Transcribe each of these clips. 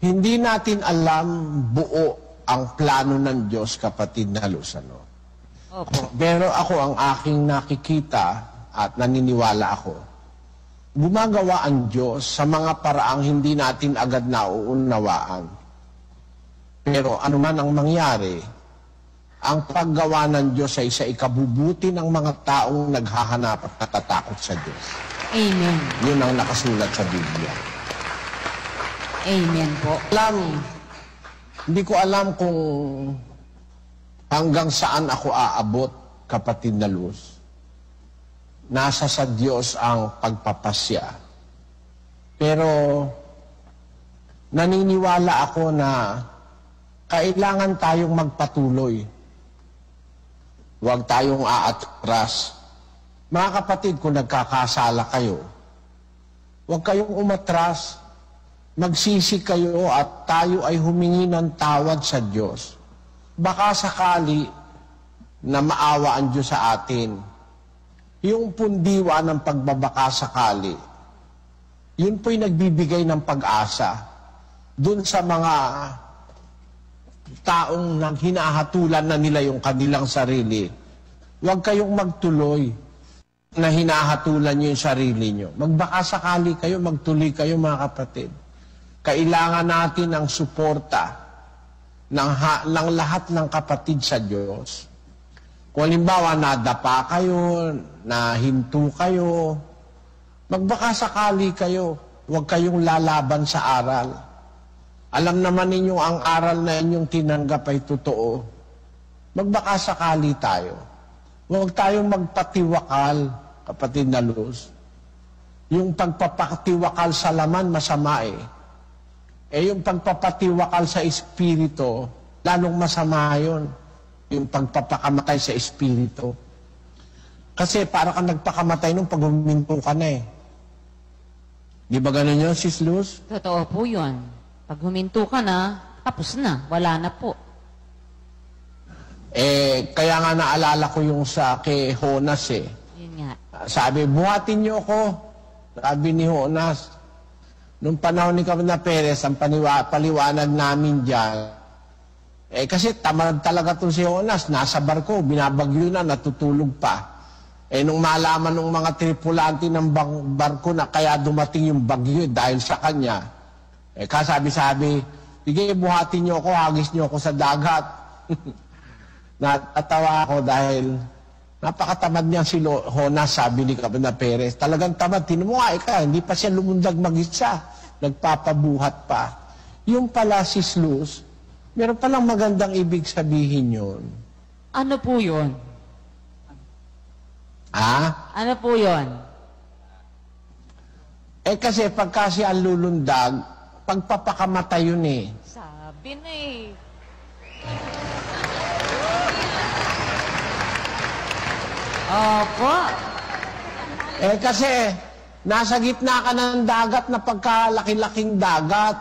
Hindi natin alam buo ang plano ng Diyos, kapatid na Luz, ano? Opo. Pero ako, ang aking nakikita at naniniwala ako, gumagawa ang Diyos sa mga paraang hindi natin agad nauunawaan. Pero ano man ang mangyari, ang paggawa ng Diyos ay sa ikabubuti ng mga taong naghahanap at natatakot sa Diyos. Amen. Yun ang nakasulat sa Biblia. Amen po. Hindi ko alam kung hanggang saan ako aabot, kapatid na Luz. Nasa sa Diyos ang pagpapasya. Pero naniniwala ako na kailangan tayong magpatuloy. Huwag tayong aatras. Mga kapatid, kung nagkakasala kayo, huwag kayong umatras. Magsisi kayo at tayo ay humingi ng tawad sa Diyos. Baka sakali na maawa ang Diyos sa atin. Yung pundiwa ng pagbabaka sakali, yun po'y nagbibigay ng pag-asa dun sa mga taong nang hinahatulan na nila yung kanilang sarili. Huwag kayong magtuloy na hinahatulan nyo yung sarili nyo. Magbaka sakali kayo, magtuloy kayo, mga kapatid. Kailangan natin ang suporta ng lahat ng kapatid sa Diyos. Kung halimbawa, nadapa kayo, nahinto kayo, magbaka sakali kayo, huwag kayong lalaban sa aral. Alam naman ninyo ang aral na inyong tinanggap ay totoo. Magbaka sakali tayo. Huwag tayong magpatiwakal, kapatid na Luz. Yung pagpapatiwakal sa laman, masama eh. Yung pagpapatiwakal sa Espiritu, lalong masama yun. Yung pagpapakamatay sa Espiritu. Kasi para ka nagpakamatay nung pag huminto ka na eh. Di ba ganun yun, Sis Luz? Totoo po yun. Pag huminto ka na, tapos na. Wala na po. Kaya nga naalala ko yung sa kay Jonas eh. Yun nga. Sabi, buhatin niyo ako. Sabi ni Jonas. Nung panahon ni Kapatid Perez, ang paliwanag namin dyan, kasi tamad talaga itong si Jonas, nasa barko, binabagyo na, natutulog pa. Nung malaman ng mga tripulante ng barko na kaya dumating yung bagyo dahil sa kanya, kasabi-sabi, sige, buhatin niyo ako, hagis niyo ako sa dagat. Natatawa ako dahil napakatamad niya si Jonas, sabi ni Kapatid Perez. Talagang tamad, tinumuha ka, hindi pa siya lumundag mag-isa. Nagpapabuhat pa. Yung pala, Sis Luz, meron palang magandang ibig sabihin yun. Ano po yun? Ha? Ano po yun? Kasi pagka siya lulundag, pagpapakamatay yun eh. Sabi na eh. Opo. Kasi nasa gitna ka ng dagat na pagkalaki-laking dagat,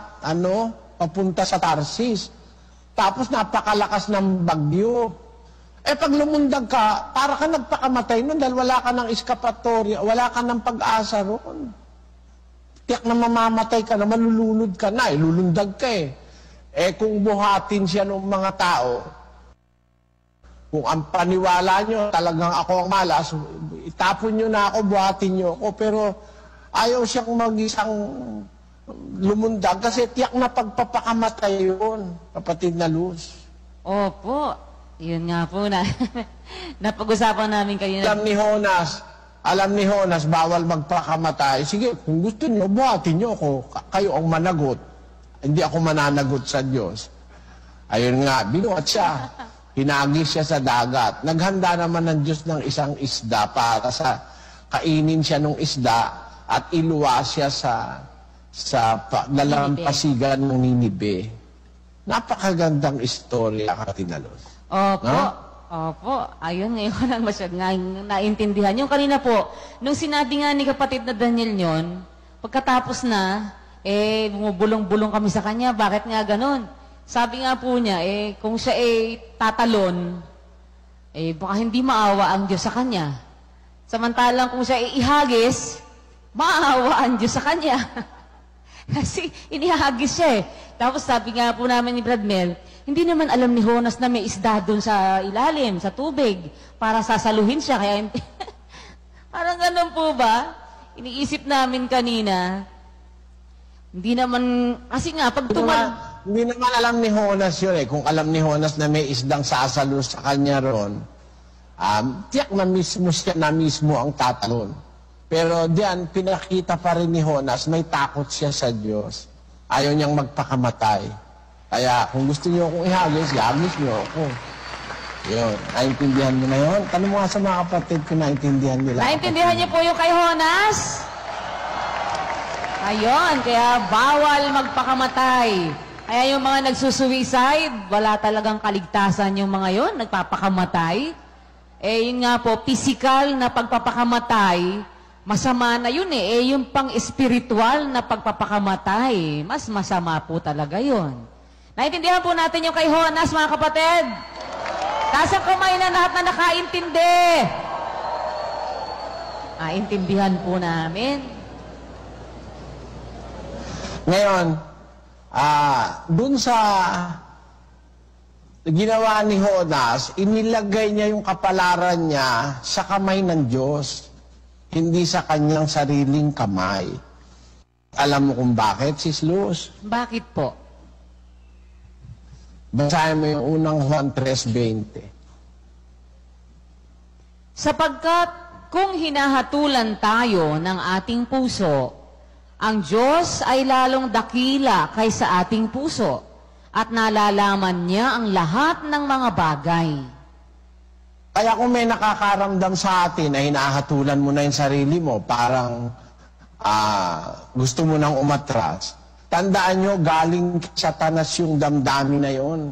papunta sa Tarsis. Tapos napakalakas ng bagyo. Pag lumundag ka, para ka nagpakamatay nun dahil wala ka ng eskapatorya, wala ka ng pag-asa roon. Tiyak na mamamatay ka na, malulunod ka na, lulundag ka eh. Kung buhatin siya ng mga tao, kung ang paniwala nyo, talagang ako ang malas, itapon nyo na ako, buhatin nyo ako, pero ayaw siyang mag-isang lumundag kasi tiyak na pagpapakamatay yun, kapatid na Luz. Opo. Yun nga po na. Napag-usapan namin kayo na. Alam ni Jonas, bawal magpakamatay. Sige, kung gusto nyo, buhatin nyo ako. Kayo ang managot. Hindi ako mananagot sa Diyos. Ayun nga, binuhat siya. Hinagis siya sa dagat. Naghanda naman ng Diyos ng isang isda para sa kainin siya ng isda at iluwa siya sa dalampasigan ng Ninibe. Napakagandang istorya, kapatid na Luz. Opo. No? Opo. Ayun, ngayon lang masyadong naintindihan. Yung kanina po, nung sinabi nga ni kapatid na Daniel yon, pagkatapos na, bumubulong-bulong kami sa kanya. Bakit nga ganun? Sabi nga po niya, kung siya tatalon, baka hindi maawa ang Diyos sa kanya. Samantalang kung siya ihagis, maawa ang Diyos sa kanya. Kasi inihagis siya Tapos sabi nga po namin ni Brad Mel, hindi naman alam ni Jonas na may isda doon sa ilalim, sa tubig, para sasaluhin siya. Kaya parang ganun po ba? Iniisip namin kanina, hindi naman, kasi nga, pag Hindi naman alam ni Jonas yun eh. Kung alam ni Jonas na may isdang sasalo sa kanya ron, tiyak na mismo siya na mismo ang tatalon. Pero diyan, pinakita pa rin ni Jonas, may takot siya sa Diyos. Ayaw niyang magpakamatay. Kaya kung gusto niyo akong ihagis niyo ako. Yun, naintindihan niyo na yun? Tanong mo nga sa mga kapatid kung naintindihan nila. Naintindihan niyo po yung kay Jonas? Ayun, kaya bawal magpakamatay. Kaya yung mga nagsusuicide, wala talagang kaligtasan yung mga yon, nagpapakamatay. Eh, yun nga po, physical na pagpapakamatay, masama na yun eh. Eh, yung pang-espiritual na pagpapakamatay, mas masama po talaga yun. Naintindihan po natin yung kay Jonas, mga kapatid. Taas ang kamay na lahat na nakaintindi. Intindihan po namin. Ngayon, dun sa ginawa ni Jonas, inilagay niya yung kapalaran niya sa kamay ng Diyos, hindi sa kanyang sariling kamay. Alam mo kung bakit, Sis Luz? Bakit po? Basahin mo yung unang Juan 3:20. Sapagkat kung hinahatulan tayo ng ating puso, ang Diyos ay lalong dakila kaysa ating puso at nalalaman niya ang lahat ng mga bagay. Kaya kung may nakakaramdam sa atin na hinahatulan mo na yung sarili mo, parang gusto mo nang umatras, tandaan nyo, galing sa Satanas yung damdamin na yon.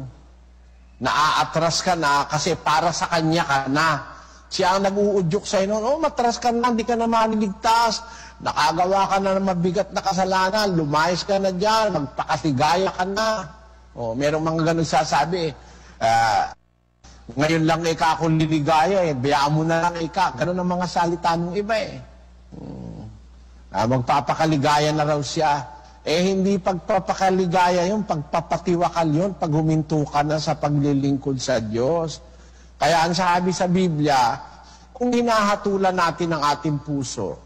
Naaatras ka na kasi para sa kanya ka na. Siya ang nag-uudyok sa'yo noon, matras ka na, hindi ka na maliligtas. Nakagawa ka na ng mabigat na kasalanan, lumayas ka na dyan, magpakasigaya ka na. Merong mga ganun sasabi, ngayon lang ika ako liligaya bayaan mo na lang ika. Ganun ang mga salita ng iba magpapakaligaya na raw siya. Hindi pagpapakaligaya yun, pagpapatiwakal yun, pag huminto ka na sa paglilingkod sa Diyos. Kaya ang sabi sa Biblia, kung hinahatulan natin ang ating puso,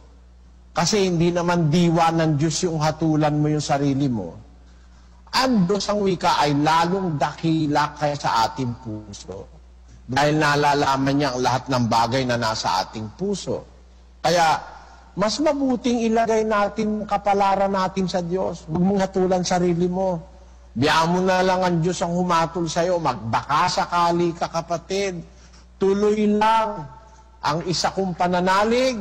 kasi hindi naman diwa ng Diyos yung hatulan mo yung sarili mo, ang Diyos ang wika ay lalong dakila kaya sa ating puso. Dahil nalalaman niya ang lahat ng bagay na nasa ating puso. Kaya, mas mabuting ilagay natin kapalaran natin sa Diyos. Huwag mong hatulan sarili mo. Biyaan mo na lang ang Diyos ang humatol sa'yo. Magbaka sakali ka, kapatid. Tuloy lang ang isa kong pananalig.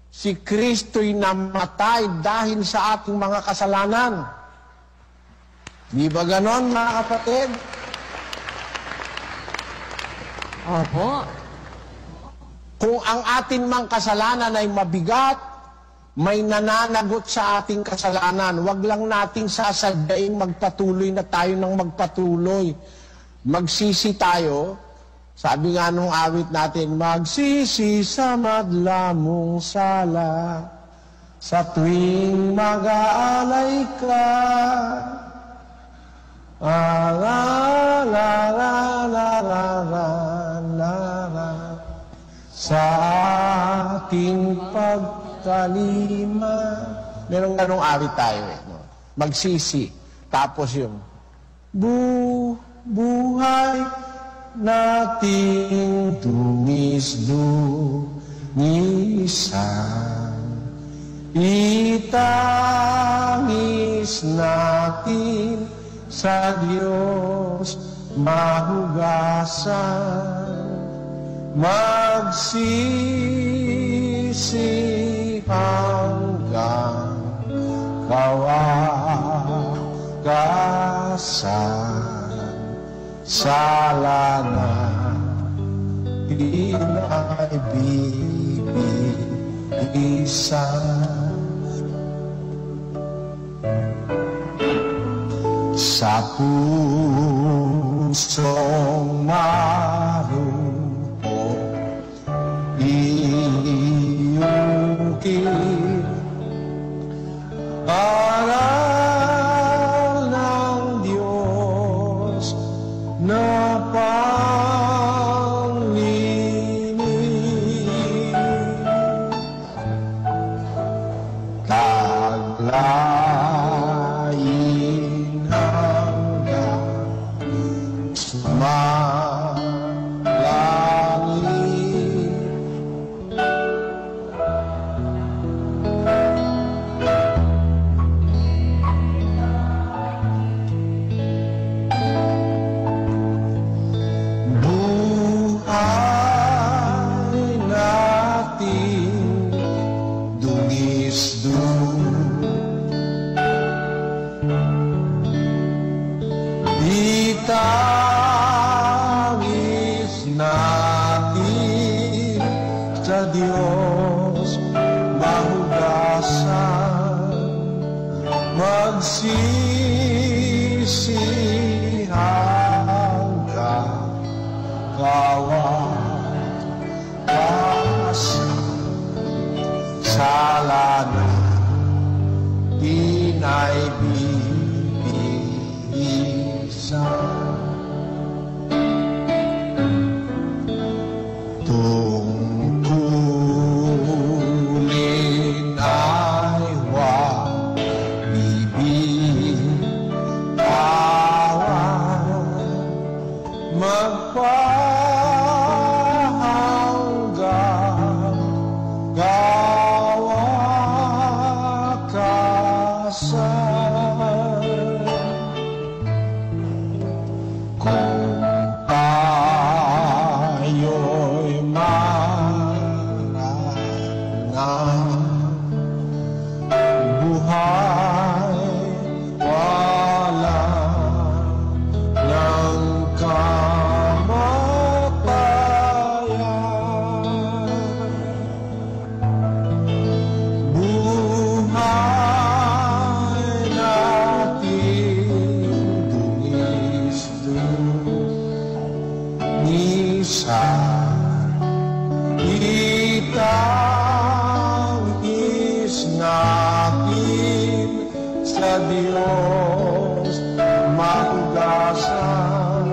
Si Kristo'y namatay dahil sa ating mga kasalanan. Di ba ganon, mga kapatid? Opo. Kung ang atin mang kasalanan ay mabigat, may nananagot sa ating kasalanan, wag lang nating sasadyain magpatuloy na tayo ng magpatuloy. Magsisi tayo. Sabi nga nung awit natin, magsisi sa madlamong sala, sa tuwing mag-aalay ka. La la la la la la la sa ating pagkalima. Merong ganong awit tayo no? Magsisi. Tapos yung buhay nating dumis-dumisan, itangis natin sa Diyos mahugasan, magsisi hanggang kawakasan. Sala na pinaibibisan sa pusong marupok, iyukit aral ng hanggang malangit. Buhay natin dungis-dung, itangis natin sa Diyos mahugasan, magsisi hanggang kawasan. Sala na tinay bibisan, tungkulin ay huwag bibitawan, magpahanggang kawakasan. Kung tayo'y marangal, buhay wala ng kamatayan. Buhay natin dungis-dungisan, itangis natin sa Diyos mahugasan,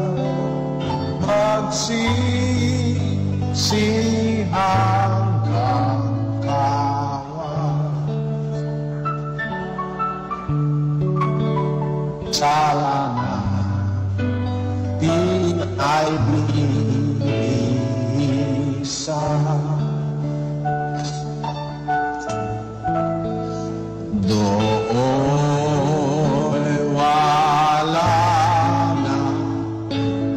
magsisi hanggang kawasan. Sala na tinay bibisan, do'y wala na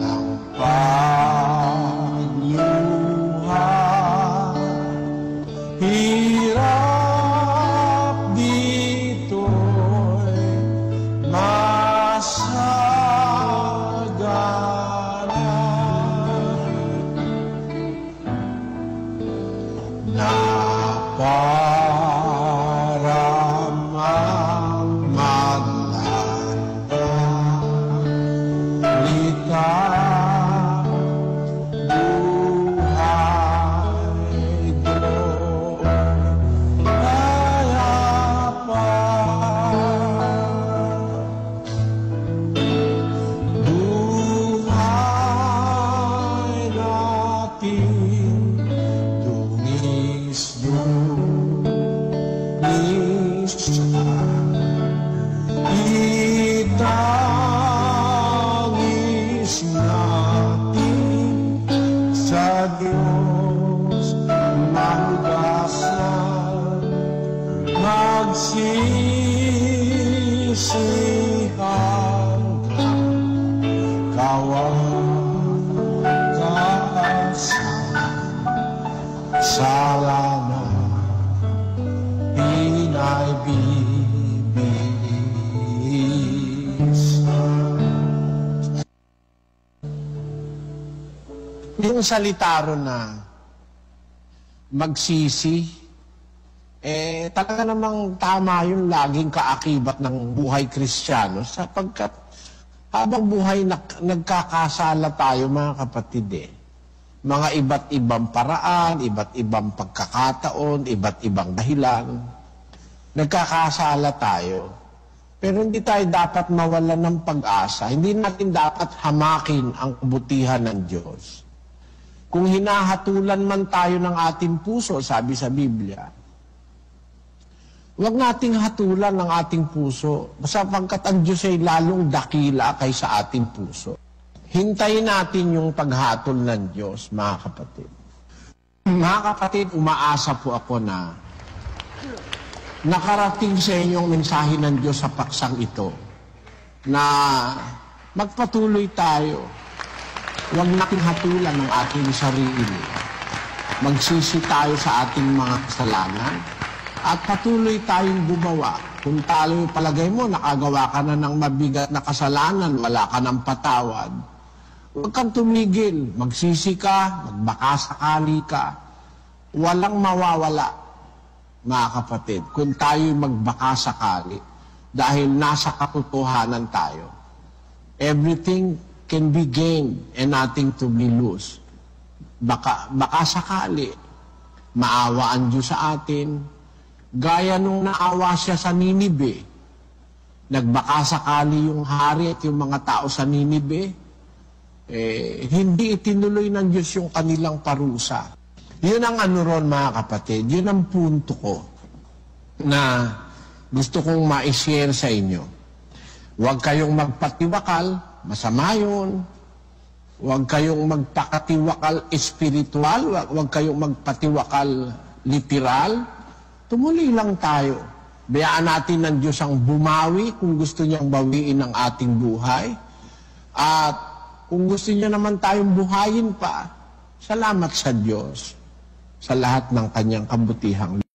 ang panyuhan. Hirap dito'y masagana, na paramang maglalita, buhay do'y kayapan. Buhay natin dungis-dungisan, itangis natin sa Diyos mahugasan, magsisi hanggang kawakasan. Sala na tinay bibisan. Yung salita ron na magsisi, talaga namang tama yung laging kaakibat ng buhay Kristiyano, sapagkat habang buhay nagkakasala tayo, mga kapatid, mga iba't ibang paraan, iba't ibang pagkakataon, iba't ibang dahilan, nagkakasala tayo. Pero hindi tayo dapat mawalan ng pag-asa. Hindi natin dapat hamakin ang kabutihan ng Diyos. Kung hinahatulan man tayo ng ating puso, sabi sa Biblia, Huwag nating hatulan ang ating puso, sapagkat ang Diyos ay lalong dakila kaysa ating puso. Hintayin natin yung paghatol ng Diyos, mga kapatid. Mga kapatid, umaasa po ako na nakarating sa inyong mensahe ng Diyos sa paksang ito, na magpatuloy tayo. Huwag nating hatulan ang ating sarili. Magsisi tayo sa ating mga kasalanan at patuloy tayong gumawa. Kung tayo palagay mo, nakagawa ka na ng mabigat na kasalanan, wala ka ng patawad, huwag kang tumigil. Magsisi ka, magbakasakali ka. Walang mawawala, mga kapatid, kung tayo'y magbakasakali dahil nasa katotohanan tayo. Everything can be gained and nothing to be lost. Baka sakali, maawa ang Diyos sa atin, gaya nung naawa siya sa Ninibe. Nagbakasakali yung hari at yung mga tao sa Ninibe, hindi itinuloy ng Diyos yung kanilang parusa. Yun ang ano ron, mga kapatid, yun ang punto ko na gusto kong ma-share sa inyo. Huwag kayong magpatiwakal, masama yun. Huwag kayong magpakatiwakal espiritual, huwag kayong magpatiwakal literal. Tumuloy lang tayo. Bayaan natin ng Diyos ang bumawi kung gusto niyang bawiin ang ating buhay. At kung gusto niya naman tayong buhayin pa, salamat sa Diyos sa lahat ng kanyang kabutihang